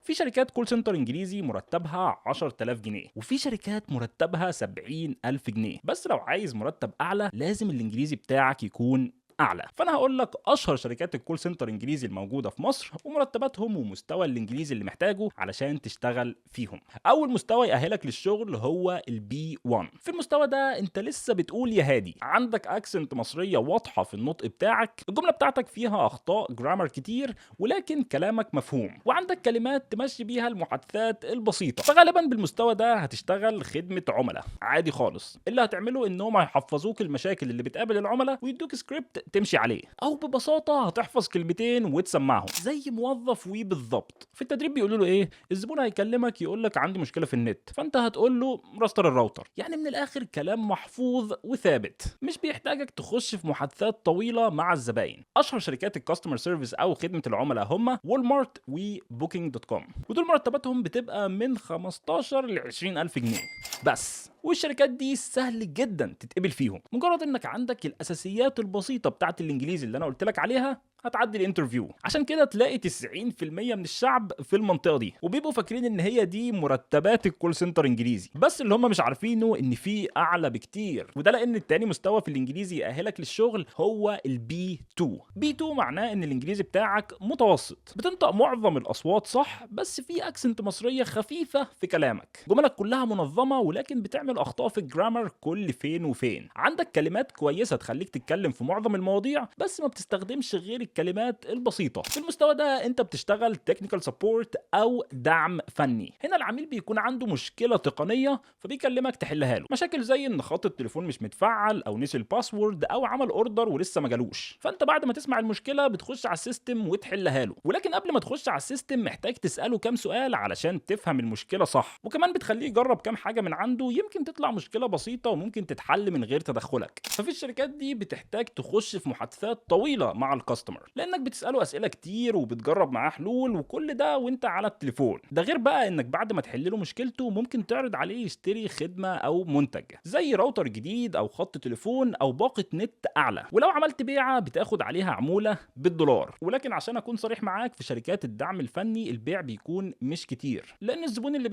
في شركات كول سنتر انجليزي مرتبها 10000 جنيه، وفي شركات مرتبها 70000 جنيه. بس لو عايز مرتب اعلى لازم الانجليزي بتاعك يكون اعلى. فانا هقول لك اشهر شركات الكول سنتر انجليزي الموجوده في مصر ومرتباتهم ومستوى الانجليزي اللي محتاجه علشان تشتغل فيهم. اول مستوى يأهلك للشغل هو البي 1. في المستوى ده انت لسه بتقول يا هادي، عندك اكسنت مصريه واضحه في النطق بتاعك، الجمله بتاعتك فيها اخطاء جرامر كتير ولكن كلامك مفهوم، وعندك كلمات تمشي بيها المحادثات البسيطه. فغالبا بالمستوى ده هتشتغل خدمه عملاء عادي خالص. اللي هتعمله انهم هيحفظوك المشاكل اللي بتقابل العملاء ويدوك سكريبت تمشي عليه، او ببساطه هتحفظ كلمتين وتسمعهم زي موظف وي بالظبط. في التدريب بيقولوا له ايه؟ الزبون هيكلمك يقول لك عندي مشكله في النت، فانت هتقول له راستر الراوتر. يعني من الاخر كلام محفوظ وثابت، مش بيحتاجك تخش في محادثات طويله مع الزباين. اشهر شركات الكاستمر سيرفيس او خدمه العملاء هم وولمارت وبوكينج دوت كوم، ودول مرتباتهم بتبقى من 15 ل 20000 جنيه بس. والشركات دي سهل جدا تتقبل فيهم، مجرد انك عندك الاساسيات البسيطه بتاعت الانجليزي اللي انا قلت لك عليها هتعدي الانترفيو. عشان كده تلاقي 90% من الشعب في المنطقه دي وبيبقوا فاكرين ان هي دي مرتبات الكول سنتر انجليزي، بس اللي هم مش عارفينه ان في اعلى بكتير. وده لان التاني مستوى في الانجليزي يأهلك للشغل هو البي 2. بي 2 معناه ان الانجليزي بتاعك متوسط، بتنطق معظم الاصوات صح بس في اكسنت مصريه خفيفه في كلامك، جملك كلها منظمه ولكن بتعمل اخطاء في الجرامر كل فين وفين. عندك كلمات كويسه تخليك تتكلم في معظم المواضيع بس ما بتستخدمش غير الكلمات البسيطه. في المستوى ده انت بتشتغل تكنيكال سبورت او دعم فني. هنا العميل بيكون عنده مشكله تقنيه فبيكلمك تحلها له، مشاكل زي ان خط التليفون مش متفعل او نسي الباسورد او عمل اوردر ولسه ما جالوش. فانت بعد ما تسمع المشكله بتخش على السيستم وتحلها له، ولكن قبل ما تخش على السيستم محتاج تساله كام سؤال علشان تفهم المشكله صح، وكمان بتخليه يجرب كام حاجه من عنده يمكن تطلع مشكله بسيطه وممكن تتحل من غير تدخلك. ففي الشركات دي بتحتاج تخش في محادثات طويله مع الكاستمر لانك بتساله اسئله كتير وبتجرب معاه حلول، وكل ده وانت على التليفون. ده غير بقى انك بعد ما تحل له مشكلته ممكن تعرض عليه يشتري خدمه او منتج زي راوتر جديد او خط تليفون او باقه نت اعلى، ولو عملت بيعه بتاخد عليها عموله بالدولار. ولكن عشان اكون صريح معاك، في شركات الدعم الفني البيع بيكون مش كتير لان الزبون اللي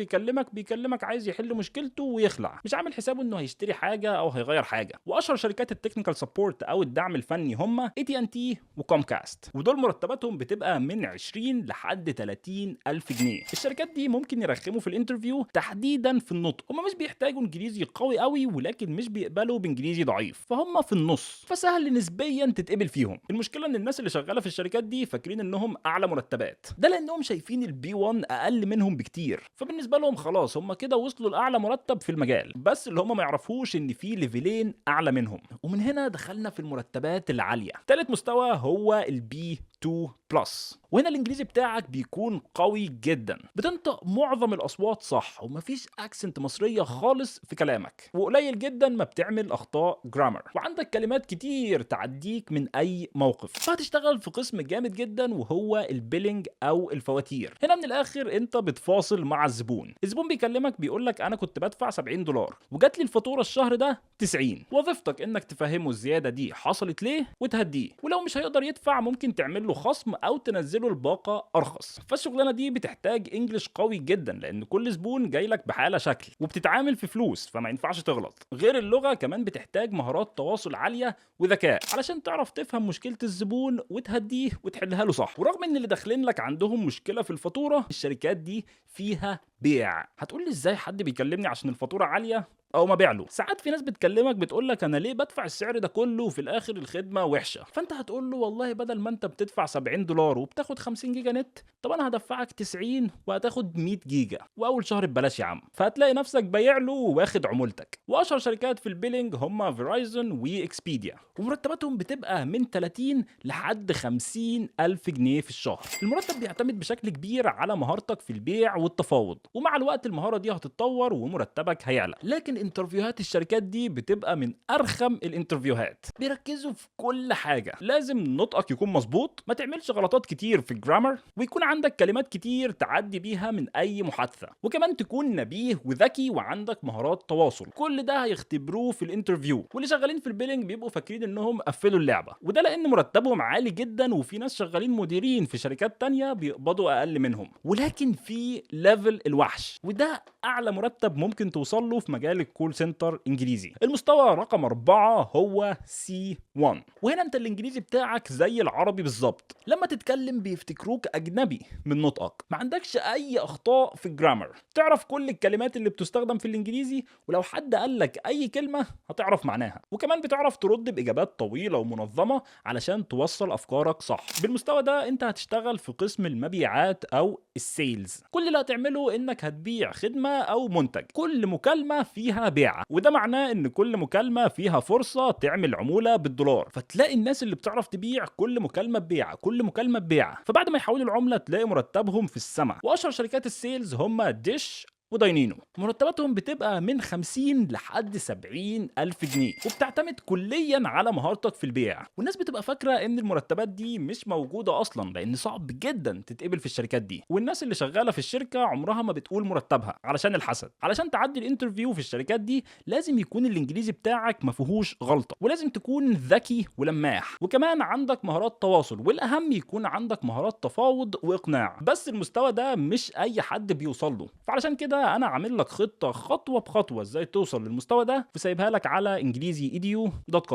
بيكلمك عايز يحل مشكلته ويخلع، مش عامل حسابه انه هيشتري حاجه او هيغير حاجه. واشهر شركات التكنيكال سبورت او الدعم الفني هم اي تي ان تي وكومكاست، ودول مرتباتهم بتبقى من 20 لحد 30 الف جنيه. الشركات دي ممكن يرخموا في الانترفيو تحديدا في النطق، هم مش بيحتاجوا انجليزي قوي قوي ولكن مش بيقبلوا بانجليزي ضعيف، فهم في النص، فسهل نسبيا تتقبل فيهم. المشكله ان الناس اللي شغاله في الشركات دي فاكرين انهم اعلى مرتبات، ده لانهم شايفين البي 1 اقل منهم بكتير، فبالنسبه لهم خلاص هم كده وصلوا لاعلى مرتب في المجال. بس اللي هم ما يعرفوش ان في ليفلين اعلى منهم، ومن هنا دخلنا في المرتبات العاليه. ثالث مستوى هو البي 2 بلس، وهنا الانجليزي بتاعك بيكون قوي جدا، بتنطق معظم الاصوات صح ومفيش اكسنت مصريه خالص في كلامك، وقليل جدا ما بتعمل اخطاء جرامر، وعندك كلمات كتير تعديك من اي موقف. فهتشتغل في قسم جامد جدا وهو البيلينج او الفواتير. هنا من الاخر انت بتفاصل مع الزبون بيكلمك بيقول لك انا كنت بدفع $70 وجات لي الفاتوره الشهر ده 90. وظيفتك انك تفهمه الزياده دي حصلت ليه وتهديه، ولو مش هيقدر يدفع ممكن تعمل له خصم او تنزله الباقه ارخص. فالشغلانه دي بتحتاج انجليش قوي جدا لان كل زبون جاي لك بحاله شكل وبتتعامل في فلوس، فما ينفعش تغلط. غير اللغه كمان بتحتاج مهارات تواصل عاليه وذكاء علشان تعرف تفهم مشكله الزبون وتهديه وتحلها له صح. ورغم ان اللي داخلين لك عندهم مشكله في الفاتوره، الشركات دي فيها بيع. هتقول لي ازاي حد بيكلمني عشان الفاتوره عاليه او مبيع له؟ ساعات في ناس بتكلمك بتقول لك انا ليه بدفع السعر ده كله وفي الاخر الخدمه وحشه، فانت هتقول له والله بدل ما انت بتدفع $70 وبتاخد 50 جيجا نت، طب انا هدفعك 90 وهتاخد 100 جيجا واول شهر ببلاش يا عم. فهتلاقي نفسك بايع له واخد عمولتك. واشهر شركات في البيلينج هم فيرايزون واكسبيديا، ومرتباتهم بتبقى من 30 لحد 50 الف جنيه في الشهر. المرتب بيعتمد بشكل كبير على مهارتك في البيع والتفاوض، ومع الوقت المهاره دي هتتطور ومرتبك هيعلى. لكن انترفيوهات الشركات دي بتبقى من ارخم الانترفيوهات، بيركزوا في كل حاجه. لازم نطقك يكون مظبوط، ما تعملش غلطات كتير في الجرامر، ويكون عندك كلمات كتير تعدي بيها من اي محادثه، وكمان تكون نبيه وذكي وعندك مهارات تواصل. كل ده هيختبروه في الانترفيو، واللي شغالين في البيلينج بيبقوا فاكرين انهم قفلوا اللعبه، وده لان مرتبهم عالي جدا، وفي ناس شغالين مديرين في شركات تانية بيقبضوا اقل منهم. ولكن في ليفل الوحش، وده اعلى مرتب ممكن توصل له في مجال الكول سنتر انجليزي. المستوى رقم 4 هو C1، وهنا انت الانجليزي بتاعك زي العربي بالظبط. لما تتكلم بيفتكروك اجنبي من نطقك، ما عندكش اي اخطاء في الجرامر، تعرف كل الكلمات اللي بتستخدم في الانجليزي، ولو حد قال لك اي كلمه هتعرف معناها، وكمان بتعرف ترد باجابات طويله ومنظمه علشان توصل افكارك صح. بالمستوى ده انت هتشتغل في قسم المبيعات او السيلز. كل اللي هتعمله انك هتبيع خدمه او منتج، كل مكالمه فيها بيعه، وده معناه ان كل مكالمه فيها فرصه تعمل عموله بالدولار. فتلاقي الناس اللي بتعرف تبيع كل مكالمه ببيعه، كل مكالمه ببيعه، فبعد ما يحولوا العمله تلاقي مرتبهم في السماء. واشهر شركات السيلز هم ديش وداينينو، مرتباتهم بتبقى من 50 لحد 70 ألف جنيه، وبتعتمد كليا على مهارتك في البيع. والناس بتبقى فاكرة ان المرتبات دي مش موجودة اصلا، لان صعب جدا تتقبل في الشركات دي، والناس اللي شغالة في الشركة عمرها ما بتقول مرتبها علشان الحسد. علشان تعدي الانترفيو في الشركات دي لازم يكون الانجليزي بتاعك ما فيهوش غلطة، ولازم تكون ذكي ولماح، وكمان عندك مهارات تواصل، والاهم يكون عندك مهارات تفاوض واقناع. بس المستوى ده مش اي حد بيوصل له، فعلشان كده انا عامل لك خطه خطوه بخطوه ازاي توصل للمستوى ده، وسايبها لك على انجليزي ايديو.com.